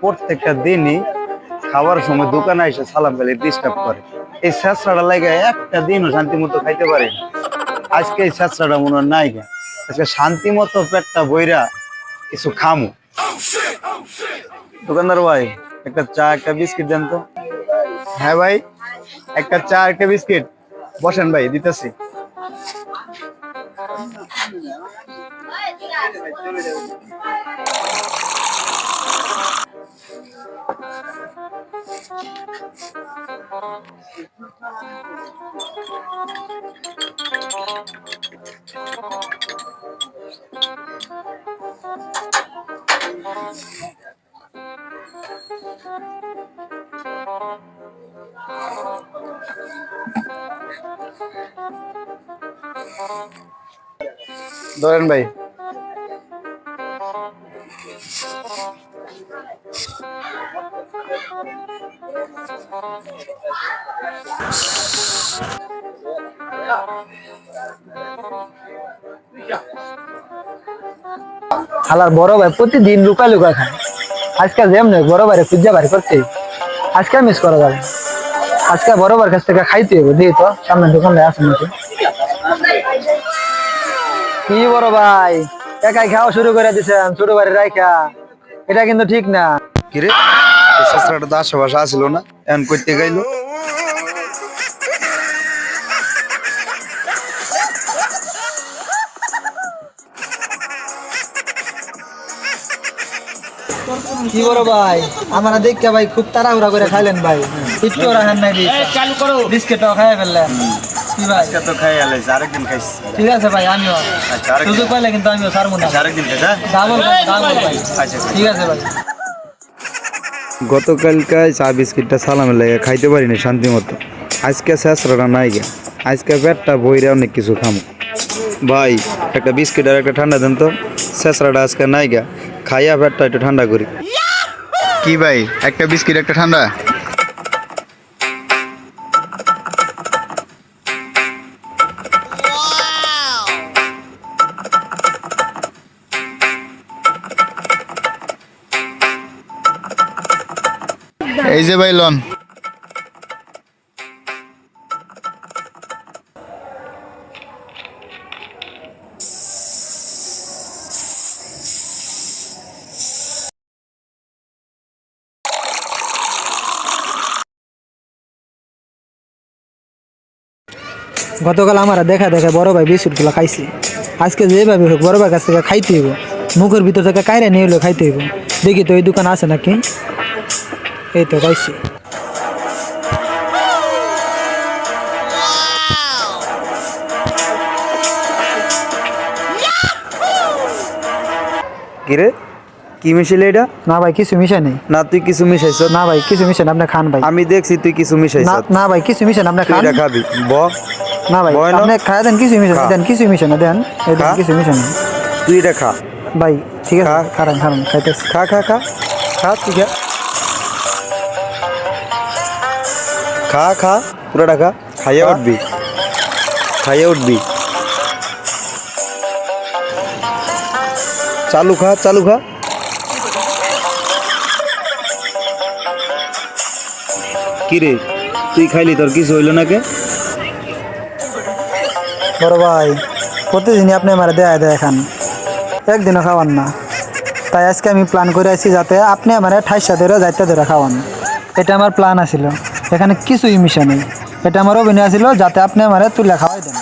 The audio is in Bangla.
প্রত্যেকটা দিনই খাবার সময় দোকানে এসে সালাম গালি ডিস্টার্ব করে। এই ছেঁচড়াটা লাগে একটা দিনও শান্তি মতো খাইতে পারে না। আজকে এই ছেঁচড়াটা মনে হয় নাই গা। আজকে শান্তি মতো পেটটা বইরা কিছু খামু। দোকানদার ভাই, একটা চা একটা বিস্কিট দেন তো। হ্যাঁ ভাই, একটা চা একটা বিস্কিট। বসেন ভাই, দিতেছি। ধরেন ভাই। হালার বড় ভাই প্রতিদিন লুকা লুকা খায়। আজকাল যেমন বড় ভাইরে খুঁজা বাড়ি করতে আজকে মিস করা যাবে। আজকে বড় ভাইয়ের কাছ থেকে খাইতে হবে। দেখি তো সামনে দোকানে আছে নাকি। কি বড় ভাই একাই খাওয়া শুরু করে দিছেন ছোট বাড়ি রাইখা, এটা কিন্তু ঠিক না। কিরে, এই ছেঁচড়াটা তো আশেপাশে আসিল না, এখন করতে গাইলো। কি বড় ভাই আমার দেখে ভাই খুব তাড়াহুড়া করে খাইলেন ভাই, একটু রাখেন নাই বিস্কিটটাও খাইয়া ফেললেন। কি ভাই আজকে তো খাই আলাইছি, আরেকদিন খাইছি। ঠিক আছে ভাই, আমিও সুযোগ পাইলে কিন্তু আমিও ছাড়বো না। আরেকদিন খাইছা? ডাবল ভাই। ঠিক আছে ভাই। গতকালকে চা বিস্কিটটা সালামের লাগে খাইতে পারিনি শান্তি মতো। আজকে ছেঁচড়াটা নাই গে, আজকে পেটটা বইরে অনেক কিছু খামো। ভাই, একটা বিস্কিট আর একটা ঠান্ডা দেন তো। ছেঁচড়াটা আজকে নাই গা, খাইয়া পেটটা একটু ঠান্ডা করি। কি ভাই, একটা বিস্কিট একটা ঠান্ডা। এই যে ভাই লন। গতকাল আমার দেখা দেখা বড় ভাই বিস্কুটগুলো খাইছি। আজকে যেভাবে হোক বড় ভাইয়ের কাছ থেকে খাইতে হইব। মুখের ভিতর থেকে কাইরে নিয়ে হলেও খাইতে হইব। দেখি তো ওই দোকান আছে নাকি। এই তো পাইছি। কিরে, কি মিশাইলি এটা? না ভাই কিছু মিশাই নেই। না তুই কিছু মিশাইছ? না ভাই কিছু মিশাই না, আপনি খান ভাই। আমি দেখছি তুই কিছু মিশাইছ। না ভাই কিছু মিশাই না, আপনি খান। তুই খাবি ব? না ভাই আপনি খায় দেন, কিছু মিশাই না, দেন কিছু মিশাই না, দেন এই দেন কিছু মিশাই না। তুই এটা খা ভাই ঠিক আছে, খারান খারান খাইতেছি। খা খা খা খা, তুই খা খা খা, পুরোটা খা। খাইয়া উঠবি, খাইয়া উঠবি। চালু খা, চালু খা। কিরে, তুই খাইলি তোর কিছু হইল না কে? বড় ভাই প্রতিদিনই আপনি আমার দেয়া খান, একদিনও খাওয়ান না। তাই আজকে আমি প্ল্যান করে আছি যাতে আপনি আমার 28 ধরে যাইতে ধরে খাওয়ান। এটা আমার প্ল্যান আছিল, এখানে কিছুই মিশা নেই। এটা আমার অভিনয় ছিল যাতে আপনি আমার তুলে খাওয়াই দেন।